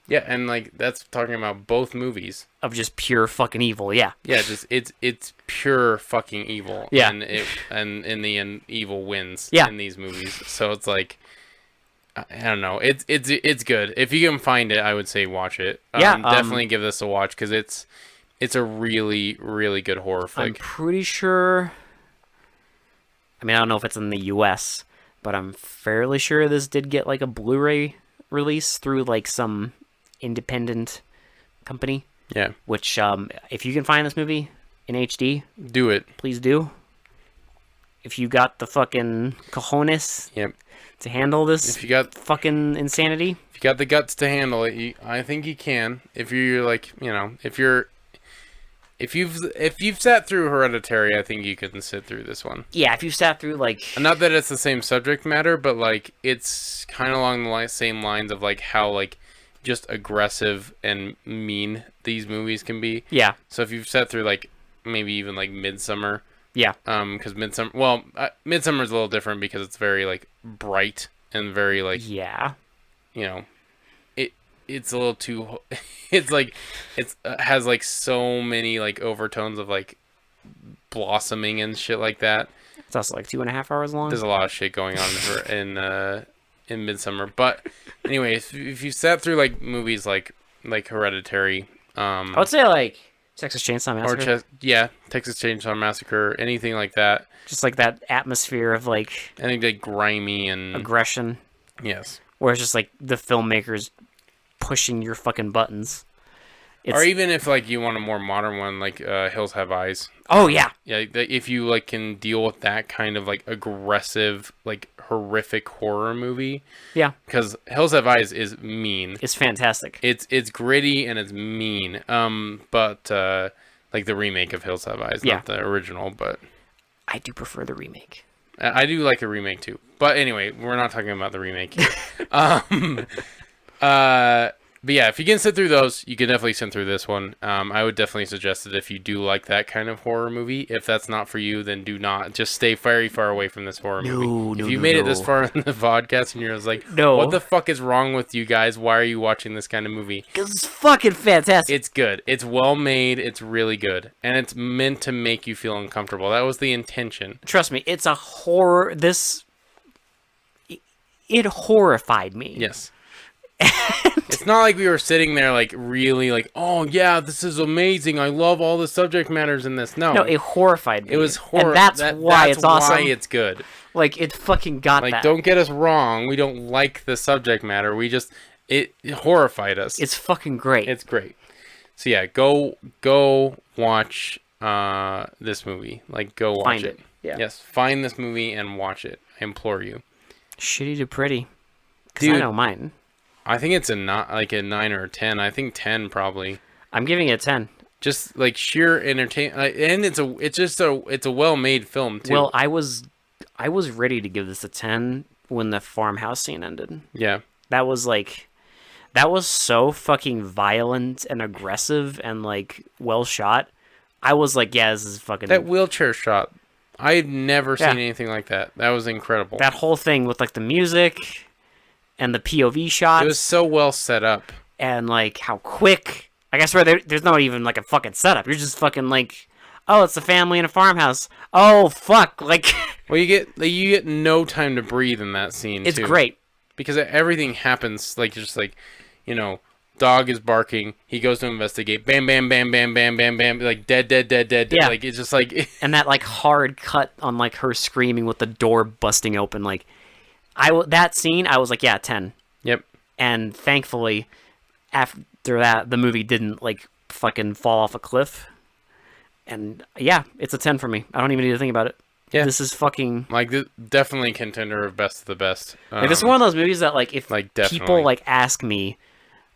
Yeah, and like that's talking about both movies.
of just pure fucking evil. Yeah.
Yeah, just it's pure fucking evil.
Yeah.
And in the end, evil wins.
Yeah.
In these movies, so it's like I don't know. It's good. If you can find it, I would say watch it.
Yeah,
Definitely give this a watch, because it's It's a really, really good horror
I'm
flick.
pretty sure. I mean, I don't know if it's in the U.S., but I'm fairly sure this did get like a Blu-ray release through like some independent company.
Yeah.
Which, if you can find this movie in HD,
Do it.
please do. If you got the fucking cojones
Yep.
to handle this
If you got
fucking insanity,
if you got the guts to handle it, I think you can. If you're like, if you've sat through Hereditary, I think you can sit through this one.
yeah, if you sat through like,
Not that it's the same subject matter, but like it's kind of along the same lines of like how like just aggressive and mean these movies can be.
yeah,
So if you've sat through like maybe even like Midsummer,
yeah,
because Midsummer, Midsummer's a little different because it's very like bright and very like
yeah,
you know, it's a little too. It's like has like so many like overtones of like blossoming and shit like that.
it's also like 2.5 hours long.
There's a lot of shit going on in Midsummer, but anyway, if you sat through like movies like Hereditary,
I would say like Texas Chainsaw
or
Massacre,
Texas Chainsaw Massacre, anything like that,
just like that atmosphere of like
anything like grimy and
aggression,
yes,
where it's just like the filmmakers pushing your fucking buttons.
or even if like you want a more modern one like Hills Have Eyes.
Oh yeah,
Yeah, if you like can deal with that kind of like aggressive, like horrific horror movie,
yeah,
because Hills Have Eyes is mean.
it's fantastic.
It's gritty and it's mean. But like the remake of Hills Have Eyes,
Yeah.
not the original. But
I do prefer the remake.
I do like the remake too. But anyway, we're not talking about the remake. um, But yeah, if you can sit through those, you can definitely sit through this one. I would definitely suggest it if you do like that kind of horror movie. If that's not for you, then do not. Just stay very far away from this horror movie. If you made it this far in the podcast and you're just like,
No.
what the fuck is wrong with you guys? Why are you watching this kind of movie?
Because it's fucking fantastic.
It's good. It's well made. It's really good. And it's meant to make you feel uncomfortable. That was the intention.
Trust me, it's a horror. It horrified me.
Yes. It's not like we were sitting there like really like, oh yeah, this is amazing. I love all the subject matters in this. No,
No, it horrified me.
it was horrible.
And that's why it's awesome.
Why it's good.
Like, it fucking got
Like,
that.
don't get us wrong. We don't like the subject matter. We just it horrified us.
It's fucking great.
It's great. So yeah, go watch this movie. Like, go watch
Find
it.
it. Yeah.
Yes, find this movie and watch it. I implore you.
Shitty to pretty. Because I
Dude.
know mine.
I think it's a 9 or a 10. I think 10 probably.
I'm giving it a 10.
Just like sheer entertainment, and it's a well-made film too.
Well, I was ready to give this a 10 when the farmhouse scene ended.
Yeah,
That was so fucking violent and aggressive and like well shot. I was like, yeah, this is fucking
that wheelchair shot. I had never
Yeah.
seen anything like that. That was incredible.
that whole thing with like the music and the POV shots
It was so well set up.
and like how quick. I guess there's not even like a fucking setup. You're just fucking like, oh, it's a family in a farmhouse. Oh fuck, like
Well, you get no time to breathe in that scene.
it's
too,
great.
because everything happens like just like, dog is barking. He goes to investigate. Bam, bam, bam, bam, bam, bam, bam. Like dead.
Yeah.
Like it's just like
And that like hard cut on like her screaming with the door busting open. Like that scene, I was like, yeah, 10.
yep.
And thankfully, after that, the movie didn't like fucking fall off a cliff. And yeah, it's a 10 for me. I don't even need to think about it.
Yeah.
This is fucking
Like definitely contender of best of the best.
like, this is one of those movies that like if
like,
people
definitely.
like ask me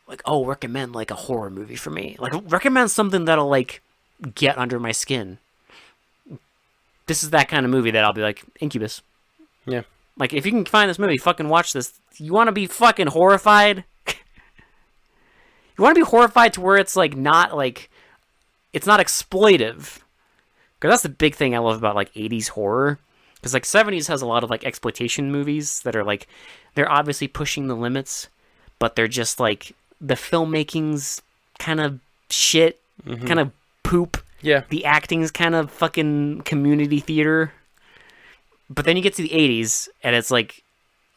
like, oh, recommend like a horror movie for me. Like recommend something that'll like get under my skin. This is that kind of movie that I'll be like, Incubus.
Yeah.
Like if you can find this movie, fucking watch this. You want to be fucking horrified? You want to be horrified to where it's like not like it's not exploitive. Because that's the big thing I love about like 80s horror. Because like 70s has a lot of like exploitation movies that are like they're obviously pushing the limits, but they're just like the filmmaking's kind of shit, kind of poop.
Yeah.
The acting's kind of fucking community theater. But then you get to the 80s and it's like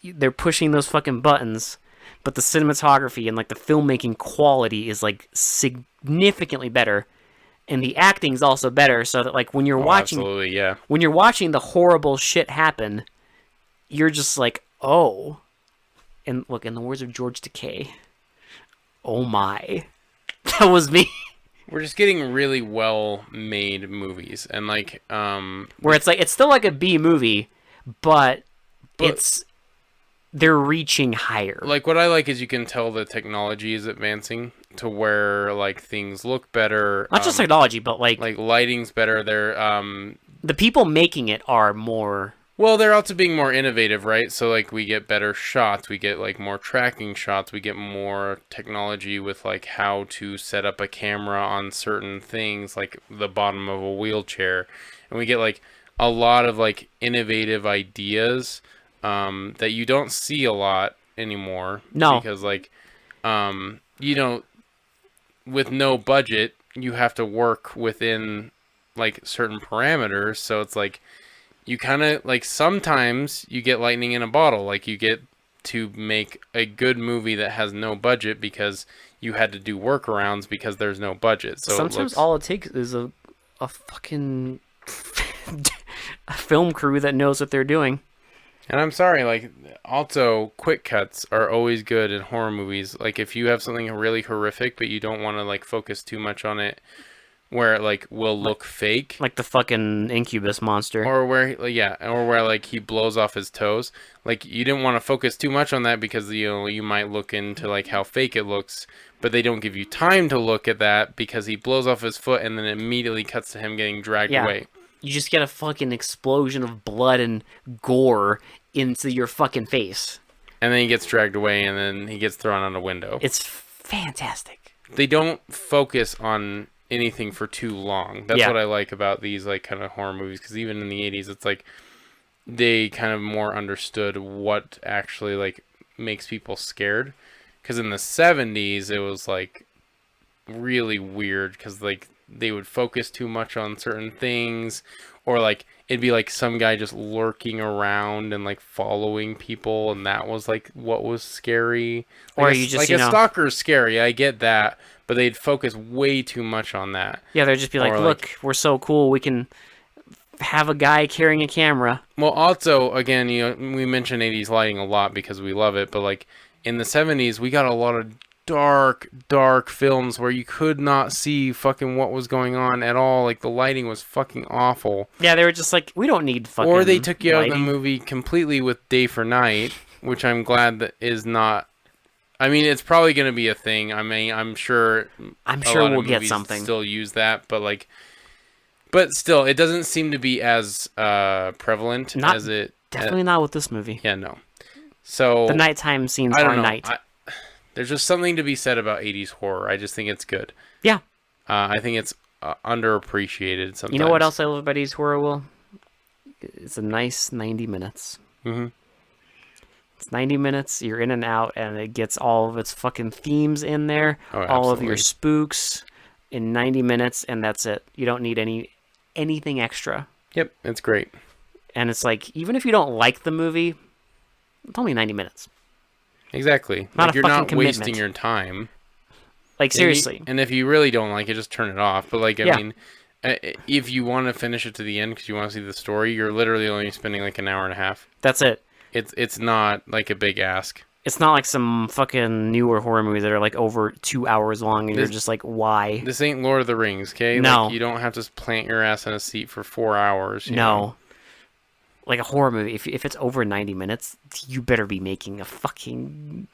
they're pushing those fucking buttons, but the cinematography and like the filmmaking quality is like significantly better. and the acting's also better. So that like when you're watching,
absolutely, yeah.
when you're watching the horrible shit happen, you're just like, oh. And look, in the words of George Takei, oh my, that was me.
We're just getting really well made movies, and like
Where it's like it's still like a B movie, but it's they're reaching higher.
like what I like is you can tell the technology is advancing to where like things look better.
Not just technology, but like
lighting's better. They're
the people making it are more.
well, they're also being more innovative, right? So like we get better shots, we get like more tracking shots, we get more technology with like how to set up a camera on certain things, like the bottom of a wheelchair, and we get like a lot of like innovative ideas that you don't see a lot anymore.
No,
because like you know, with no budget, you have to work within like certain parameters, so it's like you kind of like sometimes you get lightning in a bottle. Like you get to make a good movie that has no budget because you had to do workarounds because there's no budget. So
sometimes all it takes is a fucking a film crew that knows what they're doing.
And I'm sorry, like also quick cuts are always good in horror movies. Like if you have something really horrific but you don't want to like focus too much on it, where it like will look fake,
like the fucking Incubus monster,
or where like he blows off his toes. Like you didn't want to focus too much on that because you might look into like how fake it looks, but they don't give you time to look at that because he blows off his foot and then immediately cuts to him getting dragged away.
You just get a fucking explosion of blood and gore into your fucking face,
and then he gets dragged away and then he gets thrown out a window.
It's fantastic.
They don't focus on anything for too long. That's what I like about these like kind of horror movies, because even in the 80s it's like they kind of more understood what actually like makes people scared, because in the 70s it was like really weird because like they would focus too much on certain things, or like it'd be like some guy just lurking around and like following people, and that was like what was scary. Like
or you just
like
you
a
know,
stalker's scary, I get that, but they'd focus way too much on that.
Yeah, they'd just be like, look, we're so cool, we can have a guy carrying a camera.
Well, also, again, you know, we mention 80s lighting a lot because we love it, but like in the 70s, we got a lot of dark films where you could not see fucking what was going on at all. Like the lighting was fucking awful.
Yeah, they were just like, we don't need fucking
Or they took you out of the
lighting.
movie completely with day for night, which I'm glad that is not. I mean, it's probably going to be a thing. I mean, I'm sure
we'll get something.
Still use that, but still, it doesn't seem to be as prevalent as it.
Definitely not with this movie.
Yeah, no. So
the nighttime scenes
I don't
are
know.
night.
There's just something to be said about 80s horror. I just think it's good.
Yeah.
I think it's underappreciated sometimes.
You know what else I love about 80s horror, Will? It's a nice 90 minutes.
Mm-hmm.
It's 90 minutes, you're in and out, and it gets all of its fucking themes in there, all of your spooks in 90 minutes, and that's it. You don't need anything extra.
Yep, it's great.
And it's like, even if you don't like the movie, it's only 90 minutes.
Exactly.
Not
like,
a
you're
fucking
not
commitment.
wasting your time.
Like, seriously.
And if you really don't like it, just turn it off. But, like, I mean, if you want to finish it to the end because you want to see the story, you're literally only spending, like, an hour and a half.
That's it.
It's not, like, a big ask.
It's not like some fucking newer horror movies that are, like, over 2 hours long, and you're just like, why?
This ain't Lord of the Rings, okay?
No.
Like, you don't have to plant your ass in a seat for 4 hours. You
No.
know?
Like a horror movie, if it's over 90 minutes, you better be making a fucking,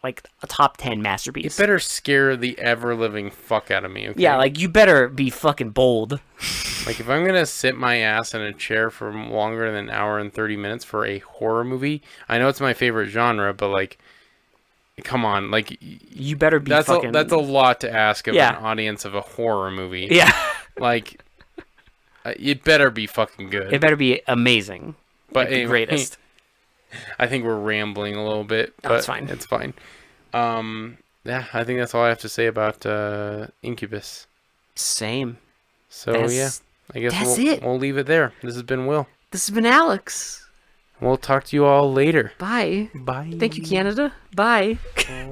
like, a top 10 masterpiece.
You better scare the ever-living fuck out of me, okay?
Yeah, like, you better be fucking bold.
Like, if I'm gonna sit my ass in a chair for longer than an hour and 30 minutes for a horror movie, I know it's my favorite genre, but, like, come on, like...
You better be
that's
fucking...
that's a lot to ask of an audience of a horror movie.
Yeah.
Like... it better be fucking good.
It better be amazing.
But
like the
anyway,
greatest.
I think we're rambling a little bit. But
That's fine.
It's fine. Yeah, I think that's all I have to say about Incubus.
Same.
So I guess we'll leave it there. This has been Will.
This has been Alex.
We'll talk to you all later.
Bye.
Bye.
Thank you, Canada. Bye.
Okay.